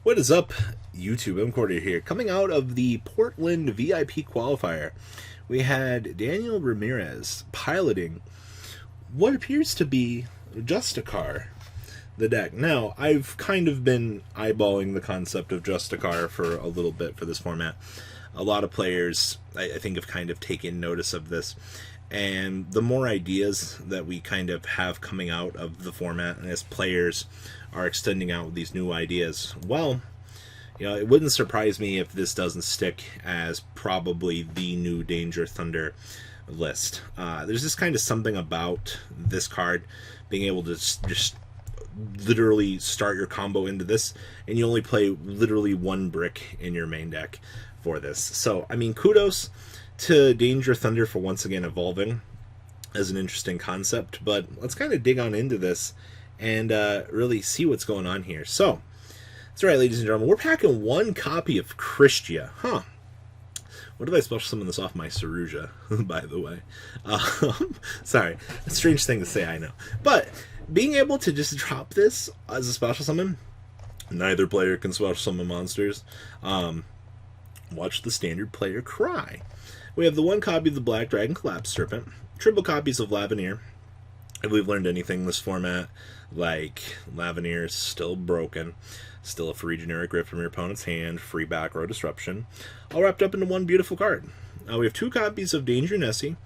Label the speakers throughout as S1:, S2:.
S1: What is up, YouTube? M-Quarter here. Coming out of the Portland VIP qualifier, we had Daniel Ramirez piloting what appears to be Justicar, the deck. Now, I've kind of been eyeballing the concept of Justicar for a little bit for this format. A lot of players, I think, have kind of taken notice of this. And the more ideas that we kind of have coming out of the format, and as players are extending out these new ideas, well, you know, it wouldn't surprise me if this doesn't stick as probably the new Danger Thunder list. There's just kind of something about this card being able to just literally start your combo into this, and you only play literally one brick in your main deck for this. So, I mean, kudos to Danger Thunder for once again evolving as an interesting concept, but let's kind of dig on into this and really see what's going on here. So, that's right, ladies and gentlemen, we're packing one copy of Christia. What if I special summon this off my Saruja, by the way? Sorry, a strange thing to say, I know. But being able to just drop this as a special summon, neither player can special summon monsters. Watch the standard player cry. We have the one copy of the Black Dragon Collapse Serpent, triple copies of Lavenir. If we've learned anything in this format, like Lavenir is still broken, still a free generic rip from your opponent's hand, free back row disruption, all wrapped up into one beautiful card. We have two copies of Danger Nessie,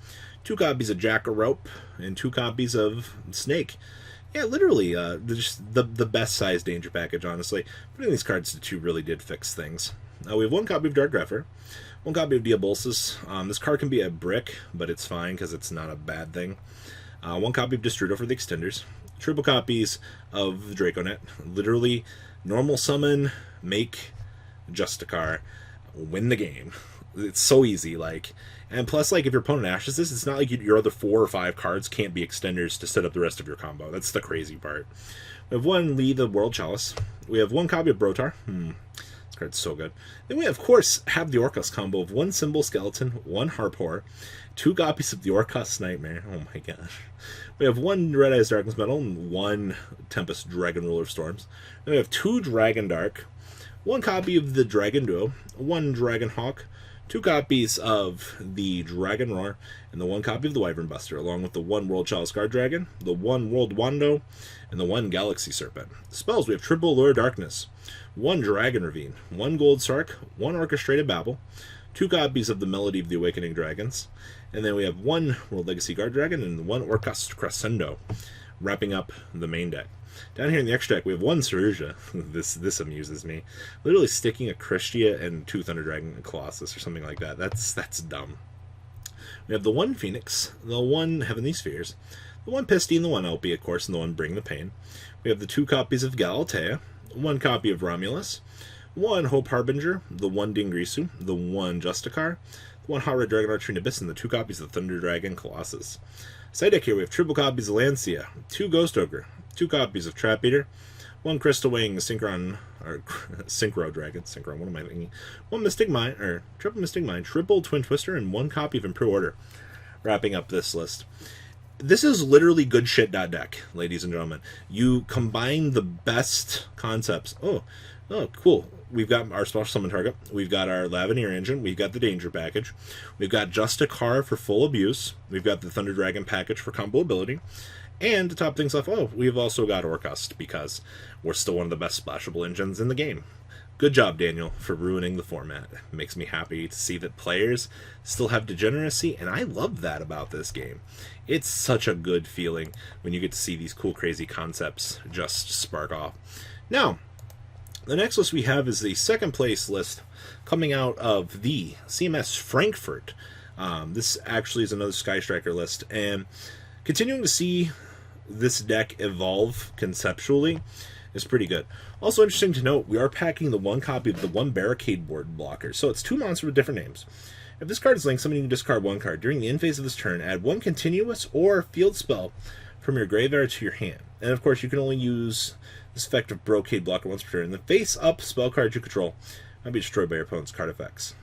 S1: two copies of Jackalope, and two copies of Snake. Yeah, literally, just the best size Danger package, honestly. Putting these cards to two really did fix things. We have one copy of Dark Grepher, one copy of Diabolsis. This card can be a brick, but it's fine because it's not a bad thing. One copy of Destrudo for the extenders. Triple copies of the Draconet. Literally, normal summon, make Justicar, win the game. It's so easy, like. And plus, like, if your opponent ashes this, it's not like your other 4 or 5 cards can't be extenders to set up the rest of your combo. That's the crazy part. We have one Lee the World Chalice. We have one copy of Brotar. This card's so good. Then we, of course, have the Orcust combo of one Symbol Skeleton, one Harpor, two copies of the Orcust Nightmare. Oh my gosh. We have one Red Eyes Darkness Metal and one Tempest Dragon Ruler of Storms. Then we have two Dragon Dark, one copy of the Dragon Duo, one Dragon Hawk, two copies of the Dragon Roar, and the one copy of the Wyvern Buster, along with the one World Chalice Guard Dragon, the one World Wando, and the one Galaxy Serpent. Spells, we have triple Allure Darkness, one Dragon Ravine, one Gold Sark, one Orchestrated Babel, two copies of the Melody of the Awakening Dragons, and then we have one World Legacy Guard Dragon and one Orcust Crescendo, wrapping up the main deck. Down here in the extra deck, we have one Saruja. This amuses me. Literally sticking a Christia and two Thunder Dragon and Colossus or something like that. That's dumb. We have the one Phoenix, the one Heavenly Spheres, the one Pistine, the one Elpie, of course, and the one Bring the Pain. We have the two copies of Galatea, one copy of Romulus, one Hope Harbinger, the one Dingrisu, the one Justicar, the one Hot Red Dragon Archer Abyss, and the two copies of Thunder Dragon Colossus. Side deck here, we have triple copies of Lancia, two Ghost Ogre, two copies of Trap Eater, one Crystal Wing Synchro Dragon, what am I thinking? One Mystic Mine, or triple Mystic Mine, triple Twin Twister, and one copy of Imperial Order, wrapping up this list. This is literally good shit deck, ladies and gentlemen. You combine the best concepts. Oh, cool. We've got our special summon target. We've got our Lavenir engine. We've got the Danger package. We've got Justicar for full abuse. We've got the Thunder Dragon package for combo ability. And to top things off, we've also got Orcust, because we're still one of the best splashable engines in the game. Good job, Daniel, for ruining the format. It makes me happy to see that players still have degeneracy, and I love that about this game. It's such a good feeling when you get to see these cool, crazy concepts just spark off. Now, the next list we have is the second place list coming out of the CMS Frankfurt. This actually is another Sky Striker list, and continuing to see this deck evolve conceptually is pretty good. Also interesting to note, we are packing the one copy of the one Barricade Board blocker, so it's two monsters with different names. If this card is linked, somebody can discard one card. During the end phase of this turn, add one continuous or field spell from your graveyard to your hand. And of course, you can only use this effective Brocade blocker once per turn. The face-up spell card you control might be destroyed by your opponent's card effects.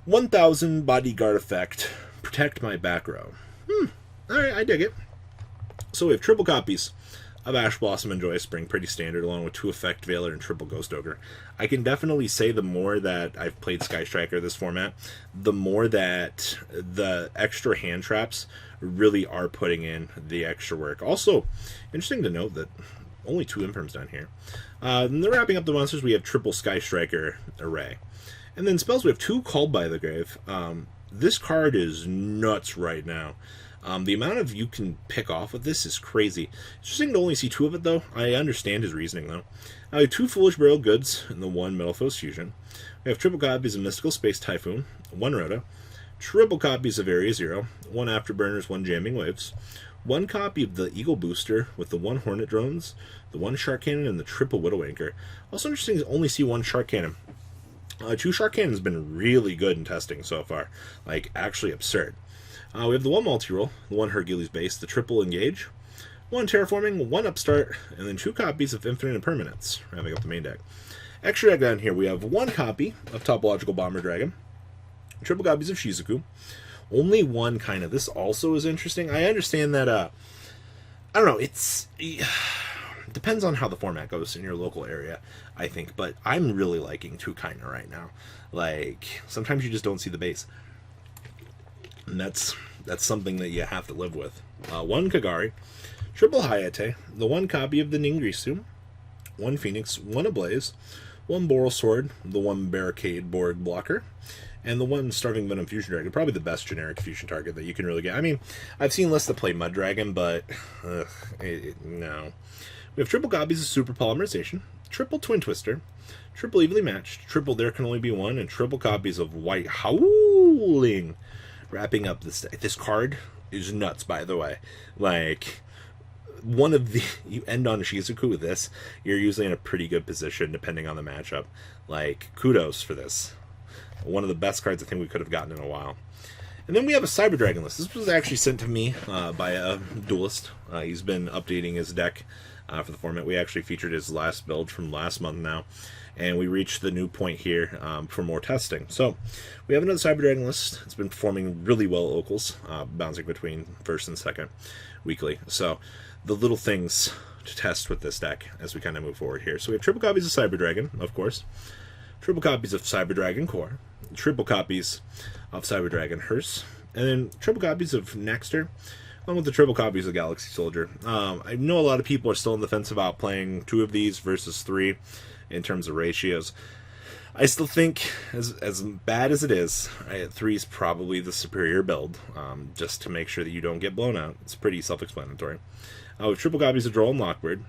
S1: 1,000 bodyguard effect. Protect my back row. Alright, I dig it. So we have triple copies of Ash Blossom and Joyous Spring, pretty standard, along with 2 Effect Veiler and triple Ghost Ogre. I can definitely say the more that I've played Sky Striker this format, the more that the extra hand traps really are putting in the extra work. Also, interesting to note that only 2 Imperms down here. And then wrapping up the monsters, we have triple Sky Striker Array. And then spells, we have 2 Called by the Grave. This card is nuts right now. The amount of you can pick off with this is crazy. Interesting to only see 2 of it, though. I understand his reasoning, though. We have 2 Foolish Burial Goods and the 1 Metalphos Fusion. We have triple copies of Mystical Space Typhoon, 1 Rhoda, triple copies of Area Zero, 1 Afterburners, 1 Jamming Waves, 1 copy of the Eagle Booster with the 1 Hornet Drones, the 1 Shark Cannon, and the triple Widow Anchor. Also interesting to only see 1 Shark Cannon. 2 Shark Cannon has been really good in testing so far. Like, actually absurd. We have the 1 Multi-Roll, the 1 Hercules Base, the triple Engage, 1 Terraforming, 1 Upstart, and then 2 copies of Infinite Impermanence, wrapping up the main deck. Extra deck down here, we have 1 copy of Topological Bomber Dragon, triple copies of Shizuku, only 1 kind of. This also is interesting. I understand that, I don't know, it depends on how the format goes in your local area, I think, but I'm really liking 2 kind of right now. Like, sometimes you just don't see the base. And that's something that you have to live with. 1 Kagari, triple Hayate, the 1 copy of the Ningrisu, 1 Phoenix, 1 Ablaze, 1 Boral Sword, the 1 Barricade Borg Blocker, and the 1 Starving Venom Fusion Dragon. Probably the best generic fusion target that you can really get. I mean, I've seen lists that play Mud Dragon, but no. We have triple copies of Super Polymerization, triple Twin Twister, triple Evenly Matched, triple There Can Only Be One, and triple copies of White Howling. Wrapping up this card is nuts, by the way. Like, one of the, you end on Shizuku with this, you're usually in a pretty good position depending on the matchup. Like, kudos for this. One of the best cards I think we could have gotten in a while. And then we have a Cyber Dragon list. This was actually sent to me by a duelist. He's been updating his deck for the format. We actually featured his last build from last month now, and we reached the new point here for more testing. So we have another Cyber Dragon list. It's been performing really well at locals, bouncing between first and second weekly. So the little things to test with this deck as we kind of move forward here. So we have triple copies of Cyber Dragon, of course, triple copies of Cyber Dragon Core, triple copies of Cyber Dragon Hearse, and then triple copies of Nexter, along with the triple copies of Galaxy Soldier. I know a lot of people are still on the fence about playing 2 of these versus 3 in terms of ratios. I still think, as bad as it is, 3 is probably the superior build, just to make sure that you don't get blown out. It's pretty self-explanatory. With triple copies of Droll and Lockbird,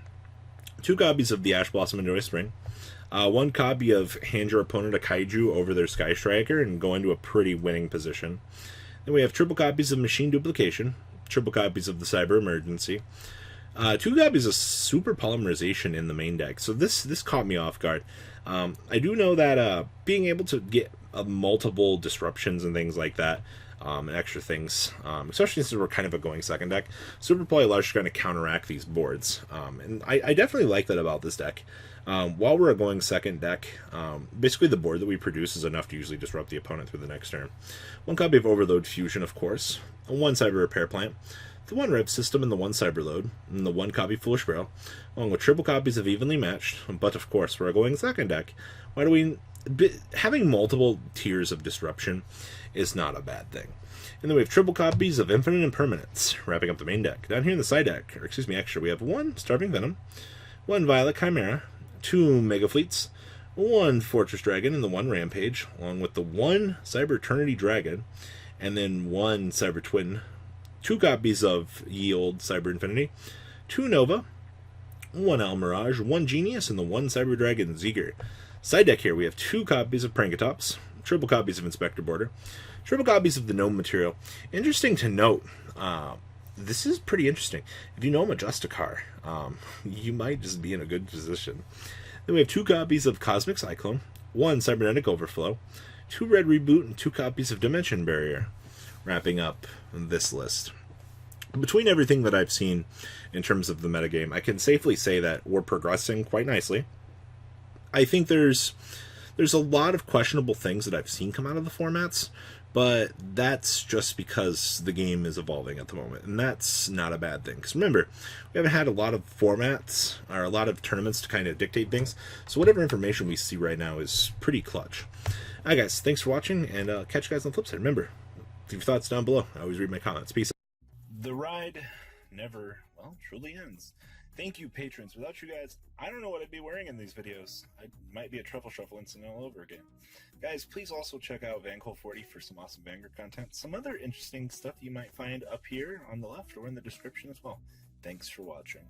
S1: 2 copies of the Ash Blossom and Joyous Spring, 1 copy of hand your opponent a Kaiju over their Sky Striker and go into a pretty winning position. Then we have triple copies of Machine Duplication, triple copies of the Cyber Emergency, 2 copies of Super Polymerization in the main deck. So this caught me off guard. I do know that being able to get multiple disruptions and things like that, and extra things, especially since we're kind of a going second deck, Super Poly Large is going to counteract these boards. And I definitely like that about this deck. While we're a going second deck, basically the board that we produce is enough to usually disrupt the opponent through the next turn. 1 copy of Overload Fusion, of course, 1 Cyber Repair Plant, the 1 Rev System and the 1 Cyber Load, and the 1 copy Foolish Burial, along with triple copies of Evenly Matched. But of course, we're a going second deck. Why do we... having multiple tiers of disruption is not a bad thing. And then we have triple copies of Infinite Impermanence, wrapping up the main deck. Down here in the side deck, or excuse me, extra, we have 1 Starving Venom, 1 Violet Chimera, 2 Mega Fleets, 1 Fortress Dragon, and the 1 Rampage, along with the 1 Cyber Eternity Dragon, and then 1 Cyber Twin, 2 copies of Ye Olde Cyber Infinity, 2 Nova, 1 Al Mirage, 1 Genius, and the 1 Cyber Dragon Zeger. Side deck here, we have 2 copies of Prankatops, triple copies of Inspector Border, triple copies of the Gnome Material. Interesting to note, this is pretty interesting. If you Gnome a Justicar, you might just be in a good position. Then we have 2 copies of Cosmic Cyclone, 1 Cybernetic Overflow, 2 Red Reboot, and 2 copies of Dimension Barrier, wrapping up this list. Between everything that I've seen in terms of the metagame, I can safely say that we're progressing quite nicely. I think there's a lot of questionable things that I've seen come out of the formats, But that's just because the game is evolving at the moment, and that's not a bad thing. Because remember, we haven't had a lot of formats or a lot of tournaments to kind of dictate things, so whatever information we see right now is pretty clutch. Alright guys, thanks for watching, and catch you guys on the flip side. Remember, leave your thoughts down below. I always read my comments. Peace out. The ride never, well, truly ends. Thank you, patrons. Without you guys, I don't know what I'd be wearing in these videos. I might be a Truffle Shuffle incident all over again. Guys, please also check out VanCole40 for some awesome Vanguard content. Some other interesting stuff you might find up here on the left or in the description as well. Thanks for watching.